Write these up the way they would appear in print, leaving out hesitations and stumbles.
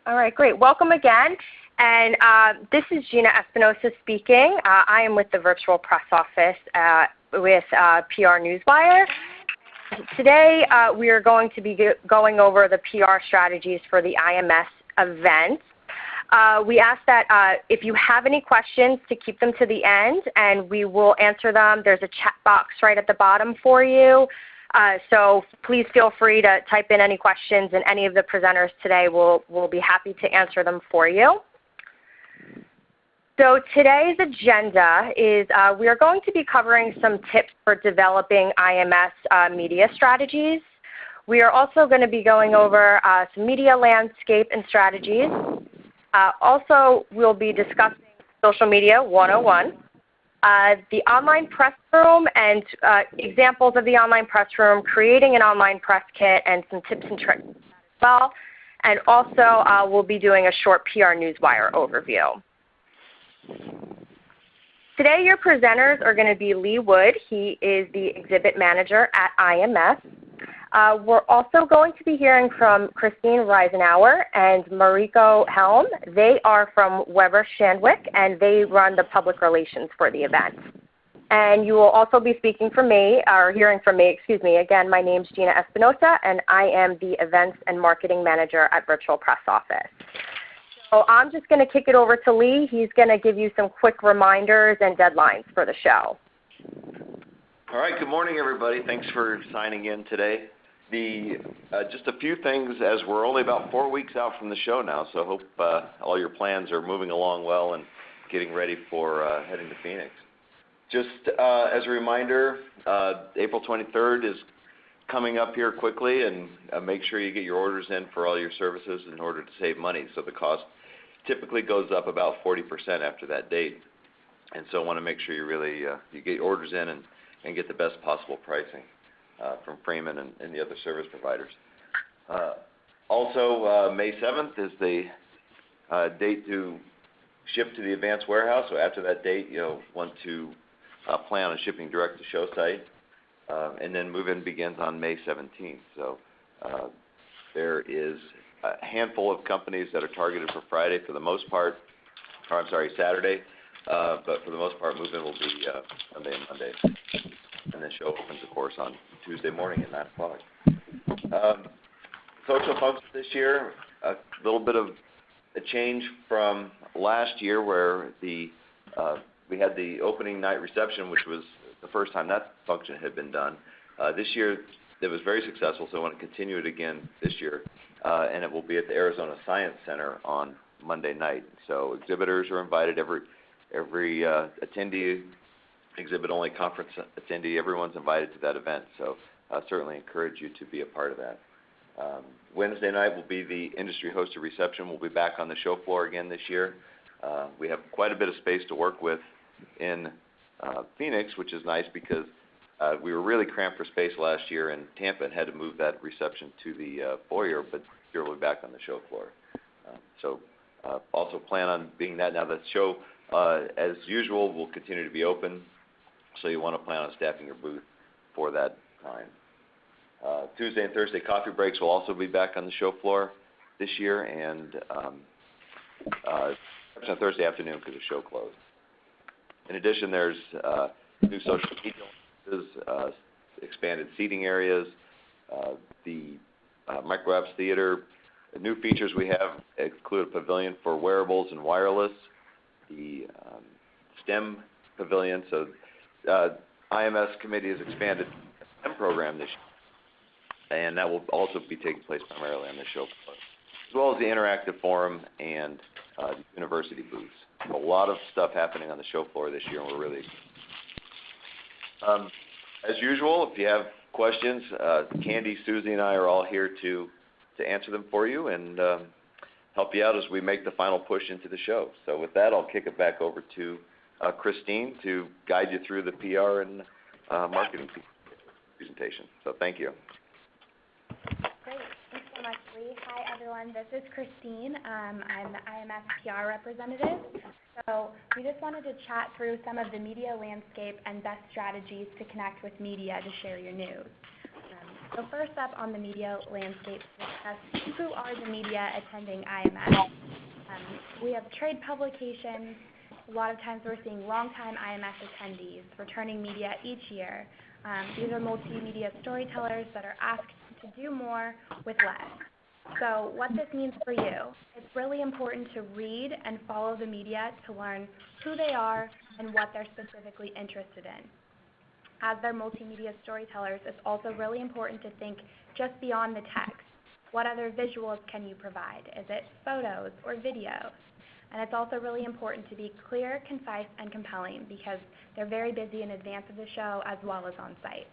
All right, great. Welcome again. And this is Gina Espinosa speaking. I am with the Virtual Press Office with PR Newswire. Today, we are going to be going over the PR strategies for the IMS event. We ask that if you have any questions to keep them to the end, and we will answer them. There's a chat box right at the bottom for you. So please feel free to type in any questions, and any of the presenters today will be happy to answer them for you. So today's agenda is we are going to be covering some tips for developing IMS media strategies. We are also going to be going over some media landscape and strategies. Also, we'll be discussing Social Media 101. The online press room and examples of the online press room, creating an online press kit, and some tips and tricks as well. And also, we'll be doing a short PR Newswire overview. Today, your presenters are going to be Lee Wood. He is the exhibit manager at IMS. We're also going to be hearing from Christine Reisenauer and Mariko Helm. They are from Weber Shandwick, and they run the public relations for the event. And you will also be speaking from me, or hearing from me, excuse me. Again, my name's Gina Espinosa, and I am the events and marketing manager at Virtual Press Office. So I'm just going to kick it over to Lee. He's going to give you some quick reminders and deadlines for the show. All right, good morning, everybody. Thanks for signing in today. Just a few things, as we're only about 4 weeks out from the show now, so I hope all your plans are moving along well and getting ready for heading to Phoenix. Just as a reminder, April 23rd is coming up here quickly, and make sure you get your orders in for all your services in order to save money. So the cost typically goes up about 40% after that date, and so I want to make sure you really you get your orders in and get the best possible pricing from Freeman and the other service providers. Also, May 7th is the date to ship to the advanced warehouse. So after that date, you'll want to plan on shipping direct to show site. And then move-in begins on May 17th. So there is a handful of companies that are targeted for Friday for the most part, or I'm sorry, Saturday. But for the most part, move-in will be Sunday and Monday. And the show opens, of course, on Tuesday morning at 9 o'clock. Social functions this year, a little bit of a change from last year where we had the opening night reception, which was the first time that function had been done. This year, it was very successful, so I want to continue it again this year. And it will be at the Arizona Science Center on Monday night. So exhibitors are invited, every attendee, exhibit-only conference attendee, everyone's invited to that event. So I certainly encourage you to be a part of that. Wednesday night will be the industry-hosted reception. We'll be back on the show floor again this year. We have quite a bit of space to work with in Phoenix, which is nice because we were really cramped for space last year in Tampa and had to move that reception to the foyer, but here we'll be back on the show floor. So also plan on being that. Now the show, as usual, will continue to be open, so you want to plan on staffing your booth for that time. Tuesday and Thursday coffee breaks will also be back on the show floor this year, and on Thursday afternoon because the show closed. In addition, there's new social media, expanded seating areas, the Microlabs Theater. The new features we have include a pavilion for wearables and wireless, the STEM pavilion. So IMS committee has expanded the STEM program this year, and that will also be taking place primarily on the show floor, as well as the interactive forum and the university booths. A lot of stuff happening on the show floor this year, and we're really excited. As usual, if you have questions, Candy, Susie, and I are all here to answer them for you and help you out as we make the final push into the show. So with that, I'll kick it back over to Christine to guide you through the PR and marketing presentation. So thank you. Great. Thanks so much, Lee. Hi, everyone. This is Christine. I'm the IMS PR representative. So we just wanted to chat through some of the media landscape and best strategies to connect with media to share your news. So first up on the media landscape discuss who are the media attending IMS. We have trade publications. A lot of times we're seeing longtime IMS attendees, returning media each year. These are multimedia storytellers that are asked to do more with less. So what this means for you, it's really important to read and follow the media to learn who they are and what they're specifically interested in. As they're multimedia storytellers, it's also really important to think just beyond the text. What other visuals can you provide? Is it photos or videos? And it's also really important to be clear, concise, and compelling because they're very busy in advance of the show as well as on site.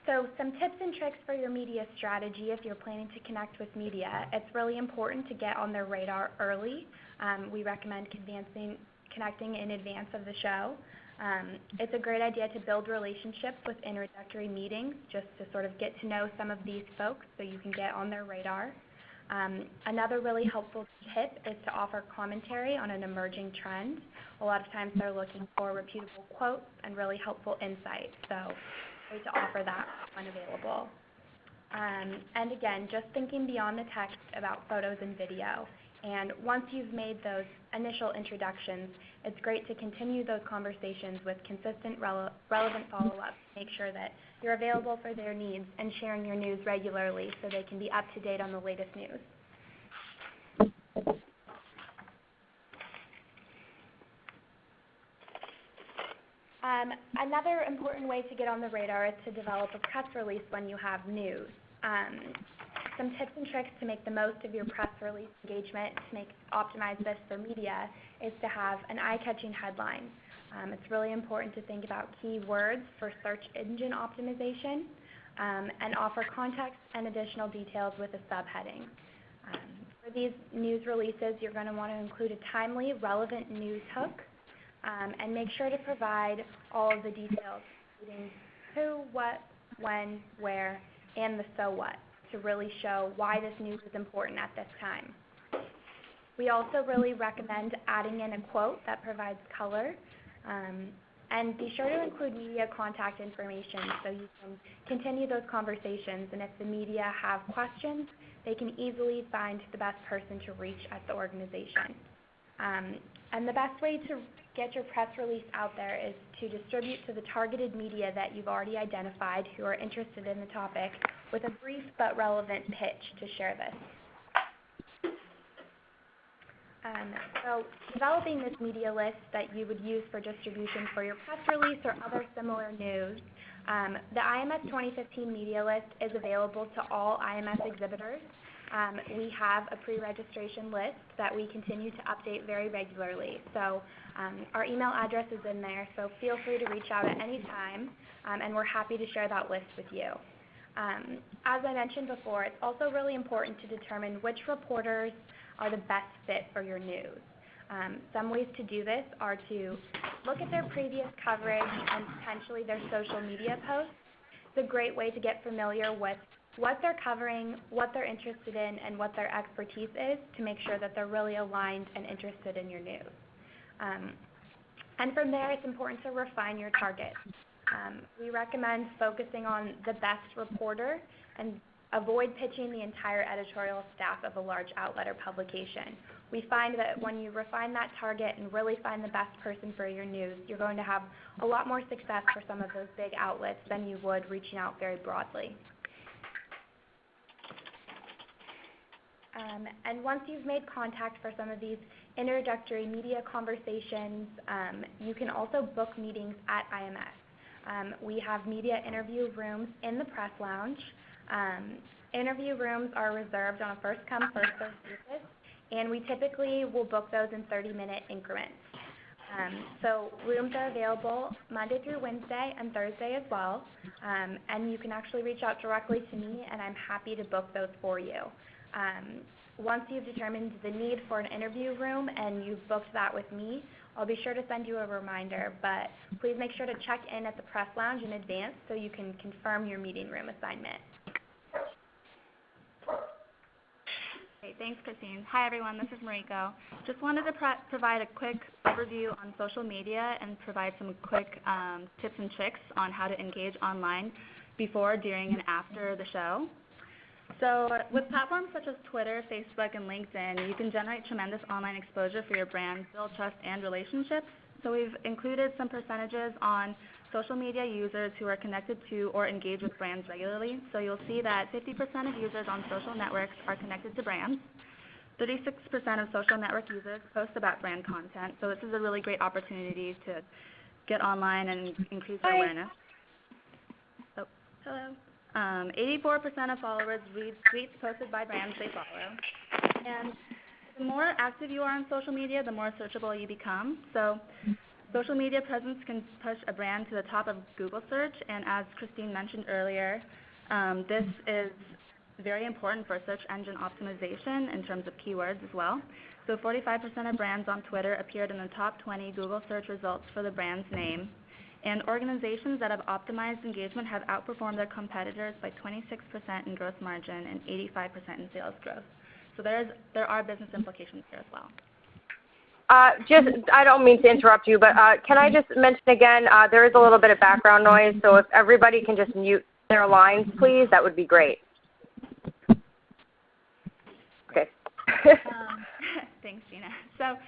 So some tips and tricks for your media strategy if you're planning to connect with media. It's really important to get on their radar early. We recommend connecting in advance of the show. It's a great idea to build relationships with introductory meetings just to sort of get to know some of these folks so you can get on their radar. Another really helpful tip is to offer commentary on an emerging trend. A lot of times they're looking for reputable quotes and really helpful insights, so great to offer that when available. And again, just thinking beyond the text about photos and video. And once you've made those initial introductions, it's great to continue those conversations with consistent, relevant follow-up. Make sure that you're available for their needs and sharing your news regularly so they can be up to date on the latest news. Another important way to get on the radar is to develop a press release when you have news. Some tips and tricks to make the most of your press release engagement to optimize this for media is to have an eye-catching headline. It's really important to think about keywords for search engine optimization and offer context and additional details with a subheading. For these news releases, you're going to want to include a timely, relevant news hook and make sure to provide all of the details, including who, what, when, where, and the so what, to really show why this news is important at this time. We also really recommend adding in a quote that provides color, and be sure to include media contact information so you can continue those conversations, and if the media have questions, they can easily find the best person to reach at the organization. And the best way to get your press release out there is to distribute to the targeted media that you've already identified who are interested in the topic with a brief but relevant pitch to share this. So developing this media list that you would use for distribution for your press release or other similar news, the IMS 2015 media list is available to all IMS exhibitors. We have a pre-registration list that we continue to update very regularly. So our email address is in there, so feel free to reach out at any time, and we're happy to share that list with you. As I mentioned before, it's also really important to determine which reporters are the best fit for your news. Some ways to do this are to look at their previous coverage and potentially their social media posts. It's a great way to get familiar with what they're covering, what they're interested in, and what their expertise is to make sure that they're really aligned and interested in your news. And from there, it's important to refine your target. We recommend focusing on the best reporter and avoid pitching the entire editorial staff of a large outlet or publication. We find that when you refine that target and really find the best person for your news, you're going to have a lot more success for some of those big outlets than you would reaching out very broadly. And once you've made contact for some of these introductory media conversations, you can also book meetings at IMS. We have media interview rooms in the press lounge. Interview rooms are reserved on a first-come, first-served basis, and we typically will book those in 30-minute increments. So rooms are available Monday through Wednesday and Thursday as well, and you can actually reach out directly to me, and I'm happy to book those for you. Once you've determined the need for an interview room and you've booked that with me, I'll be sure to send you a reminder, but please make sure to check in at the press lounge in advance so you can confirm your meeting room assignment. Great, thanks, Christine. Hi, everyone. This is Mariko. Just wanted to provide a quick overview on social media and provide some quick tips and tricks on how to engage online before, during, and after the show. So with platforms such as Twitter, Facebook, and LinkedIn, you can generate tremendous online exposure for your brand, build trust and relationships. So we've included some percentages on social media users who are connected to or engage with brands regularly. So you'll see that 50% of users on social networks are connected to brands. 36% of social network users post about brand content. So this is a really great opportunity to get online and increase your awareness. Oh, hello. 84% of followers read tweets posted by brands they follow. And the more active you are on social media, the more searchable you become. So social media presence can push a brand to the top of Google search, and as Christine mentioned earlier, this is very important for search engine optimization in terms of keywords as well. So 45% of brands on Twitter appeared in the top 20 Google search results for the brand's name. And organizations that have optimized engagement have outperformed their competitors by 26% in gross margin and 85% in sales growth. So there are business implications here as well. I don't mean to interrupt you, but can I just mention again, there is a little bit of background noise, so if everybody can just mute their lines, please, that would be great. Okay. Thanks, Gina.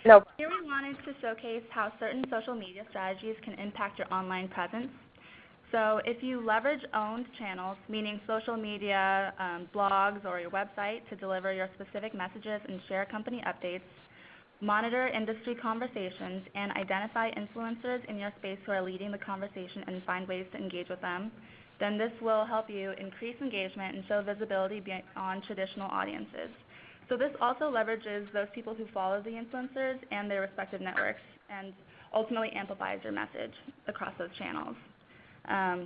So here we wanted to showcase how certain social media strategies can impact your online presence. So if you leverage owned channels, meaning social media, blogs, or your website to deliver your specific messages and share company updates, monitor industry conversations, and identify influencers in your space who are leading the conversation and find ways to engage with them, then this will help you increase engagement and show visibility beyond traditional audiences. So this also leverages those people who follow the influencers and their respective networks and ultimately amplifies your message across those channels.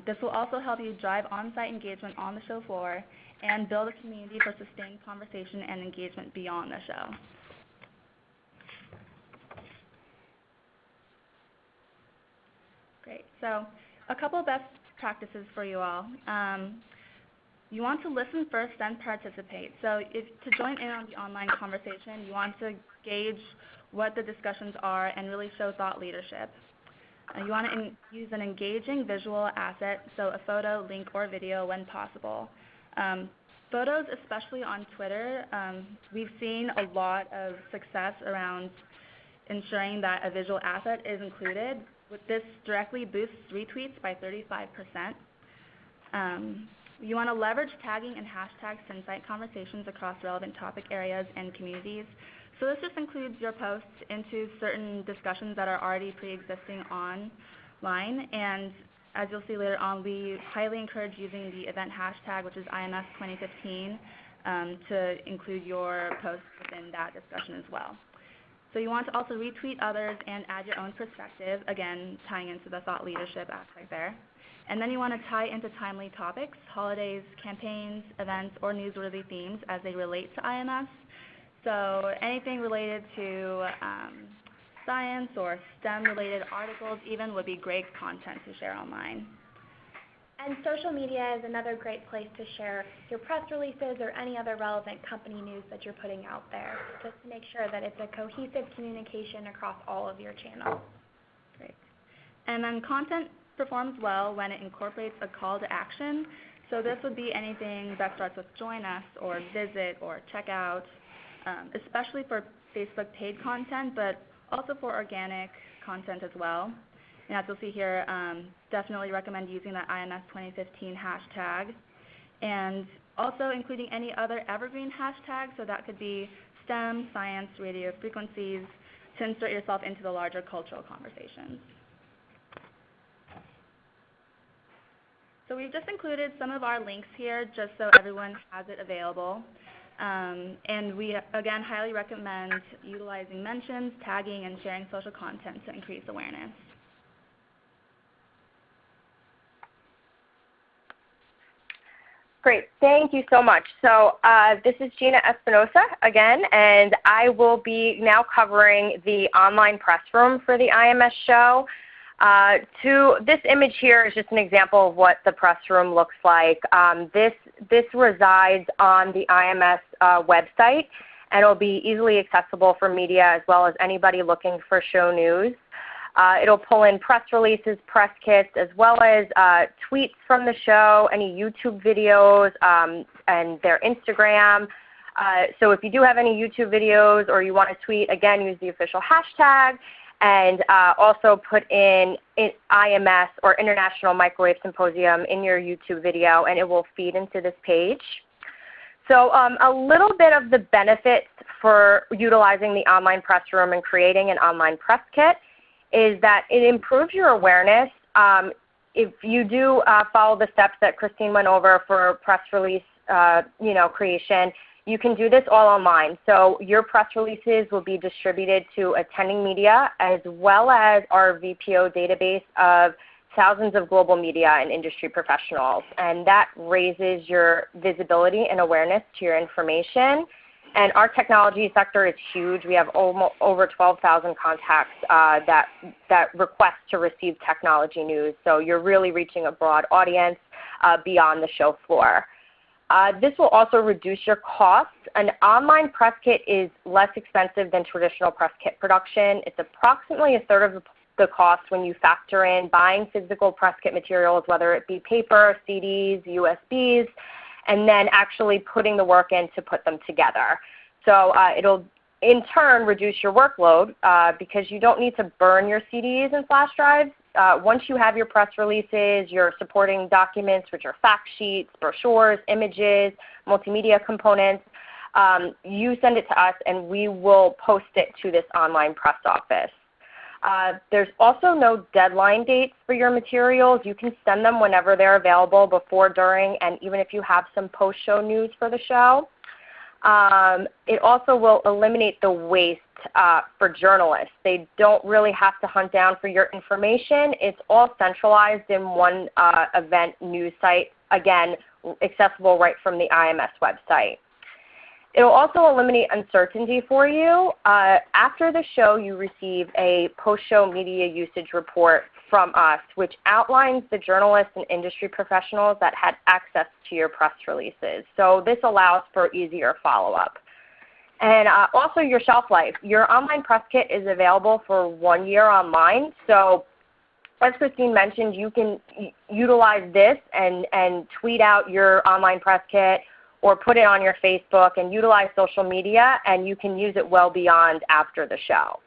This will also help you drive on-site engagement on the show floor and build a community for sustained conversation and engagement beyond the show. Great. So a couple best practices for you all. You want to listen first, then participate. So to join in on the online conversation, you want to gauge what the discussions are and really show thought leadership. You want to use an engaging visual asset, so a photo, link, or video when possible. Photos, especially on Twitter, we've seen a lot of success around ensuring that a visual asset is included. This directly boosts retweets by 35%. You want to leverage tagging and hashtags to incite conversations across relevant topic areas and communities. So this just includes your posts into certain discussions that are already pre-existing online. And as you'll see later on, we highly encourage using the event hashtag, which is IMS 2015, to include your posts within that discussion as well. So you want to also retweet others and add your own perspective, again, tying into the thought leadership aspect there. And then you want to tie into timely topics, holidays, campaigns, events, or newsworthy themes as they relate to IMS. So anything related to science or STEM-related articles even would be great content to share online. And social media is another great place to share your press releases or any other relevant company news that you're putting out there, just to make sure that it's a cohesive communication across all of your channels. Great. And then content performs well when it incorporates a call to action. So this would be anything that starts with join us or visit or check out, especially for Facebook paid content, but also for organic content as well. And as you'll see here, definitely recommend using that IMS 2015 hashtag, and also including any other evergreen hashtags, so that could be STEM, science, radio frequencies, to insert yourself into the larger cultural conversations. So we've just included some of our links here just so everyone has it available. And we, again, highly recommend utilizing mentions, tagging, and sharing social content to increase awareness. Great. Thank you so much. So this is Gina Espinosa again, and I will be now covering the online press room for the IMS show. This image here is just an example of what the press room looks like. This resides on the IMS website, and it will be easily accessible for media as well as anybody looking for show news. It'll pull in press releases, press kits, as well as tweets from the show, any YouTube videos, and their Instagram. So if you do have any YouTube videos or you want to tweet, again, use the official hashtag, and also put in IMS, or International Microwave Symposium, in your YouTube video, and it will feed into this page. So a little bit of the benefits for utilizing the online press room and creating an online press kit is that it improves your awareness. If you do follow the steps that Christine went over for press release creation, you can do this all online. So your press releases will be distributed to attending media, as well as our VPO database of thousands of global media and industry professionals. And that raises your visibility and awareness to your information. And our technology sector is huge. We have over 12,000 contacts that request to receive technology news. So you're really reaching a broad audience beyond the show floor. This will also reduce your costs. An online press kit is less expensive than traditional press kit production. It's approximately a third of the cost when you factor in buying physical press kit materials, whether it be paper, CDs, USBs, and then actually putting the work in to put them together. So it'll in turn reduce your workload because you don't need to burn your CDs and flash drives. Once you have your press releases, your supporting documents, which are fact sheets, brochures, images, multimedia components, you send it to us and we will post it to this online press office. There's also no deadline dates for your materials. You can send them whenever they're available, before, during, and even if you have some post-show news for the show. It also will eliminate the waste for journalists. They don't really have to hunt down for your information. It's all centralized in one event news site, again, accessible right from the IMS website. It will also eliminate uncertainty for you. After the show, you receive a post-show media usage report from us, which outlines the journalists and industry professionals that had access to your press releases. So this allows for easier follow-up. And also your shelf life. Your online press kit is available for 1 year online. So as Christine mentioned, you can utilize this and tweet out your online press kit, or put it on your Facebook and utilize social media, and you can use it well beyond after the show.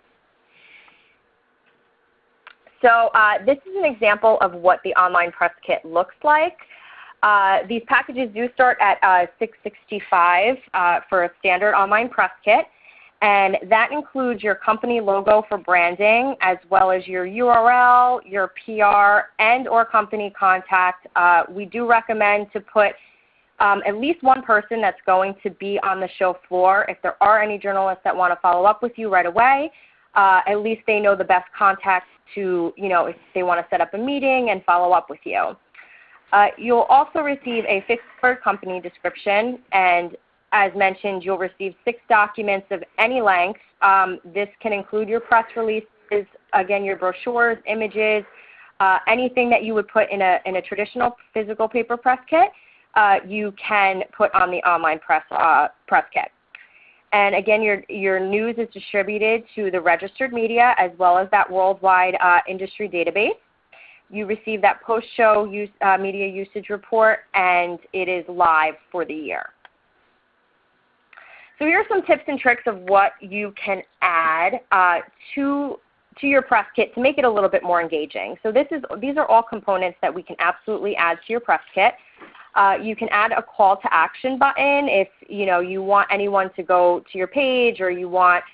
So this is an example of what the online press kit looks like. These packages do start at $665 for a standard online press kit, and that includes your company logo for branding, as well as your URL, your PR, and or company contact. We do recommend to put at least one person that's going to be on the show floor. If there are any journalists that want to follow up with you right away, at least they know the best contact to, if they want to set up a meeting and follow up with you. You'll also receive a fixed company description, and as mentioned, you'll receive 6 documents of any length. This can include your press releases, again, your brochures, images, anything that you would put in a traditional physical paper press kit. You can put on the online press kit. And again, your news is distributed to the registered media, as well as that worldwide industry database. You receive that post-show media usage report, and it is live for the year. So here are some tips and tricks of what you can add to your press kit to make it a little bit more engaging. So these are all components that we can absolutely add to your press kit. You can add a call to action button if you want anyone to go to your page, or you want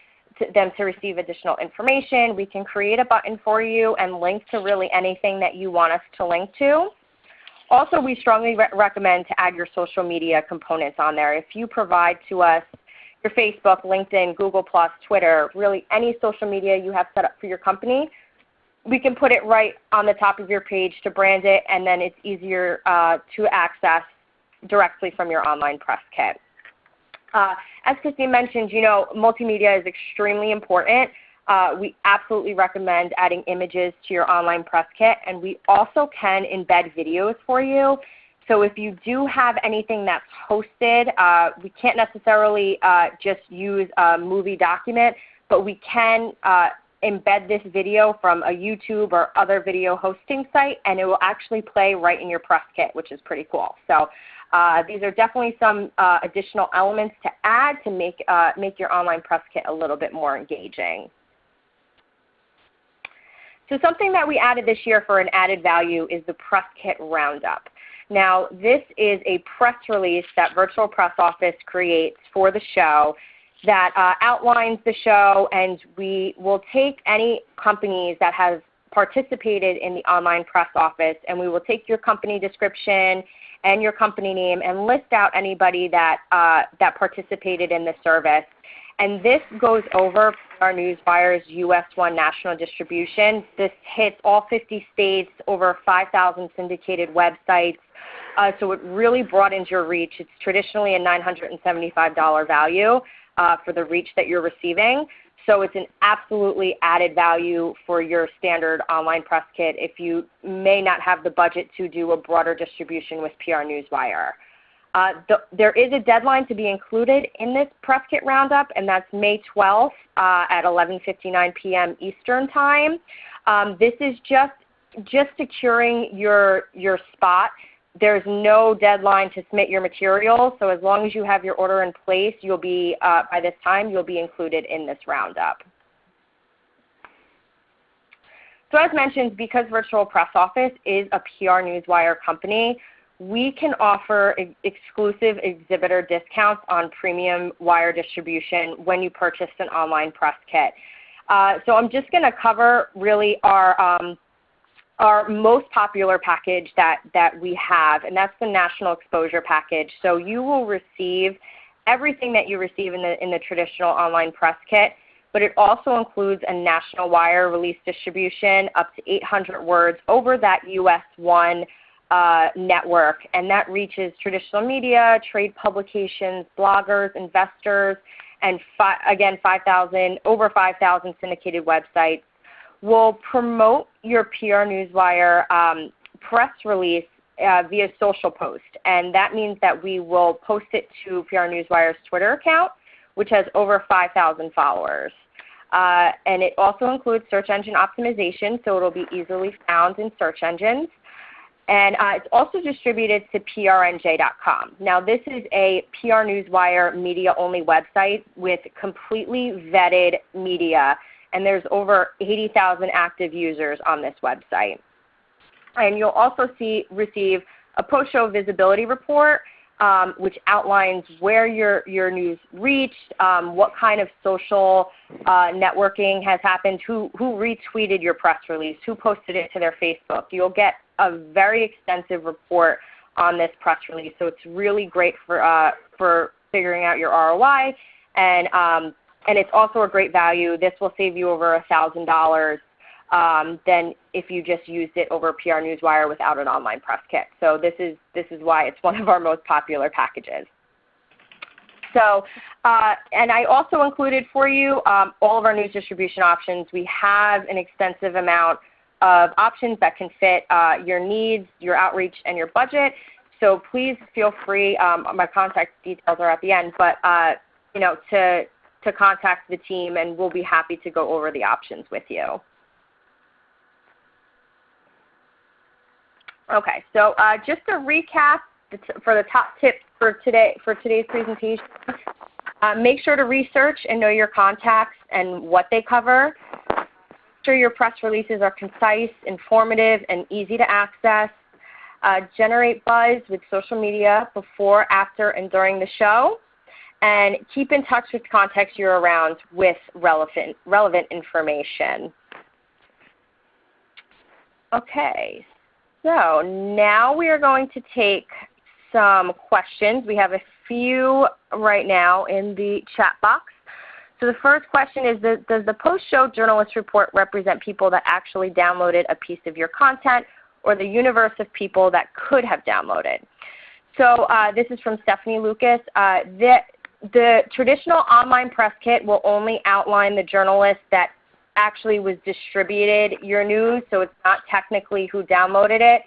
them to receive additional information. We can create a button for you and link to really anything that you want us to link to. Also, we strongly recommend to add your social media components on there. If you provide to us your Facebook, LinkedIn, Google+, Twitter, really any social media you have set up for your company, we can put it right on the top of your page to brand it, and then it's easier to access directly from your online press kit. As Christine mentioned, multimedia is extremely important. We absolutely recommend adding images to your online press kit, and we also can embed videos for you. So if you do have anything that's hosted, we can't necessarily just use a movie document, but we can embed this video from a YouTube or other video hosting site, and it will actually play right in your press kit, which is pretty cool. So these are definitely some additional elements to add to make your online press kit a little bit more engaging. So something that we added this year for an added value is the Press Kit Roundup. Now, this is a press release that Virtual Press Office creates for the show that outlines the show, and we will take any companies that have participated in the online press office, and we will take your company description and your company name and list out anybody that, that participated in the service. And this goes over our Newswire's US 1 national distribution. This hits all 50 states, over 5,000 syndicated websites. So it really broadens your reach. It's traditionally a $975 value for the reach that you're receiving. So it's an absolutely added value for your standard online press kit if you may not have the budget to do a broader distribution with PR Newswire. There is a deadline to be included in this press kit roundup, and that's May 12th at 11:59 p.m. Eastern Time. This is just securing your spot. There's no deadline to submit your materials, so as long as you have your order in place, you'll be by this time you'll be included in this roundup. So as mentioned, because Virtual Press Office is a PR Newswire company, we can offer exclusive exhibitor discounts on premium wire distribution when you purchase an online press kit. So I'm just going to cover really our most popular package that we have, and that's the National Exposure Package. So you will receive everything that you receive in the traditional online press kit, but it also includes a national wire release distribution up to 800 words over that US 1 network, and that reaches traditional media, trade publications, bloggers, investors, and again, over 5,000 syndicated websites. We'll promote your PR Newswire press release via social post, and that means that we will post it to PR Newswire's Twitter account, which has over 5,000 followers. And it also includes search engine optimization, so it will be easily found in search engines. And it's also distributed to prnj.com. Now, this is a PR Newswire media-only website with completely vetted media, and there's over 80,000 active users on this website. And you'll also receive a post-show visibility report, which outlines where your news reached, what kind of social networking has happened, who retweeted your press release, who posted it to their Facebook. You'll get a very extensive report on this press release, so it's really great for figuring out your ROI, and it's also a great value. This will save you over $1,000 than if you just used it over PR Newswire without an online press kit. So this is why it's one of our most popular packages. So, and I also included for you all of our news distribution options. We have an extensive amount of options that can fit your needs, your outreach, and your budget. So please feel free. My contact details are at the end, but you know, to contact the team, and we'll be happy to go over the options with you. Okay, so just to recap for the top tips for today's presentation, make sure to research and know your contacts and what they cover. Make sure your press releases are concise, informative, and easy to access. Generate buzz with social media before, after, and during the show. And keep in touch with contacts you're around with relevant information. Okay, so now we are going to take some questions. We have a few right now in the chat box. So the first question is, does the post-show journalist report represent people that actually downloaded a piece of your content, or the universe of people that could have downloaded? So this is from Stephanie Lucas. The traditional online press kit will only outline the journalist that actually was distributed your news, so it's not technically who downloaded it.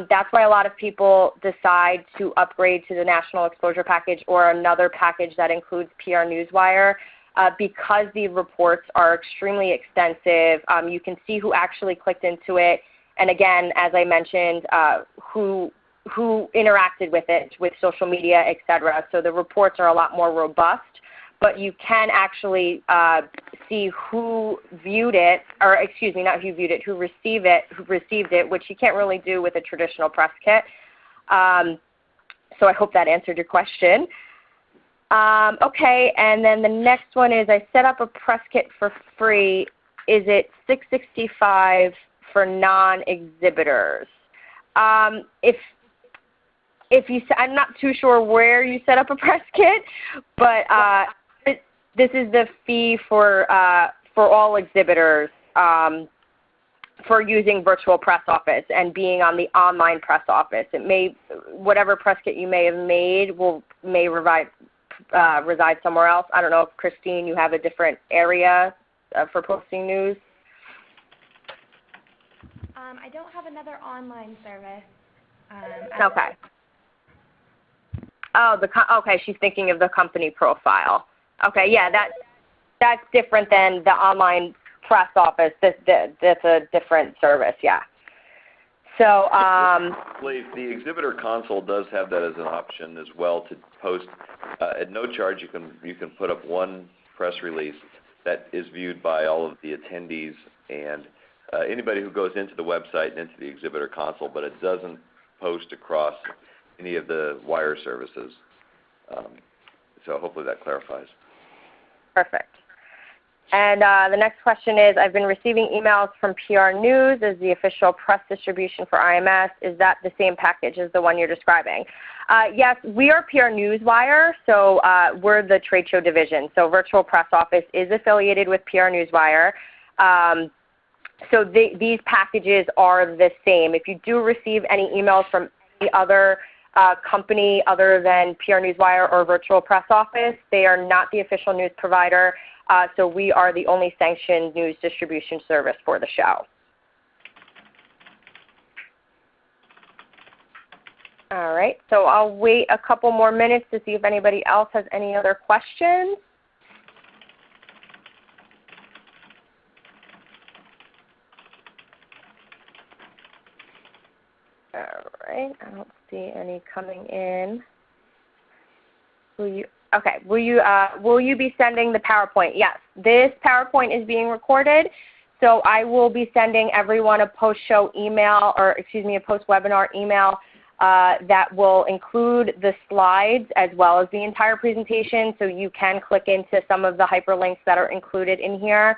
That's why a lot of people decide to upgrade to the National Exposure Package or another package that includes PR Newswire. because the reports are extremely extensive. You can see who actually clicked into it, and again, as I mentioned, who interacted with it, with social media, etc. So the reports are a lot more robust, but you can actually see who viewed it, or excuse me, not who viewed it, who received it, which you can't really do with a traditional press kit. So I hope that answered your question. Okay, and then the next one is I set up a press kit for free. Is it $665 for non-exhibitors? If you, I'm not too sure where you set up a press kit, but this is the fee for all exhibitors for using Virtual Press Office and being on the online press office. It may, whatever press kit you may have made may reside somewhere else. I don't know if, Christine, you have a different area for posting news. I don't have another online service. Okay. Oh, okay. She's thinking of the company profile. Okay, yeah, that's different than the online press office. That's a different service. Yeah. So the exhibitor console does have that as an option as well to post at no charge. You can put up one press release that is viewed by all of the attendees and anybody who goes into the website and into the exhibitor console, but it doesn't post across any of the wire services. So hopefully that clarifies. Perfect. And the next question is, I've been receiving emails from PR News as the official press distribution for IMS. Is that the same package as the one you're describing? Yes, we are PR Newswire, so we're the trade show division. So Virtual Press Office is affiliated with PR Newswire. So these packages are the same. If you do receive any emails from any other company other than PR Newswire or Virtual Press Office, they are not the official news provider. So we are the only sanctioned news distribution service for the show. All right, so I'll wait a couple more minutes to see if anybody else has any other questions. All right, I don't see any coming in. Will you be sending the PowerPoint? Yes, this PowerPoint is being recorded, so I will be sending everyone a post-show email, or excuse me, a post-webinar email that will include the slides as well as the entire presentation, so you can click into some of the hyperlinks that are included in here.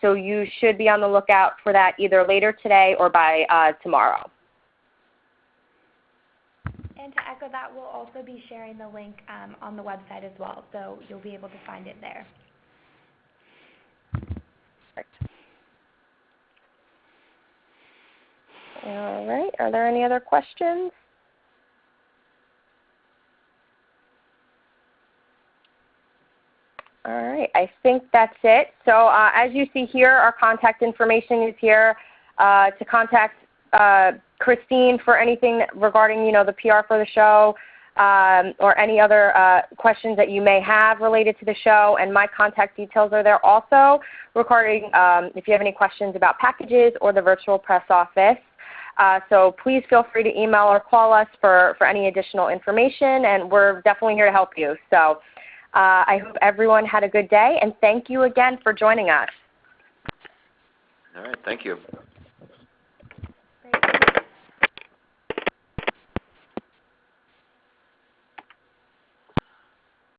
So you should be on the lookout for that either later today or by tomorrow. And to echo that, we'll also be sharing the link on the website as well, so you'll be able to find it there. Perfect. All right, are there any other questions? All right, I think that's it. So as you see here, our contact information is here to contact Christine for anything regarding, the PR for the show, or any other questions that you may have related to the show. And my contact details are there also regarding if you have any questions about packages or the Virtual Press Office. So please feel free to email or call us for any additional information, and we're definitely here to help you. So I hope everyone had a good day, and thank you again for joining us. All right, thank you.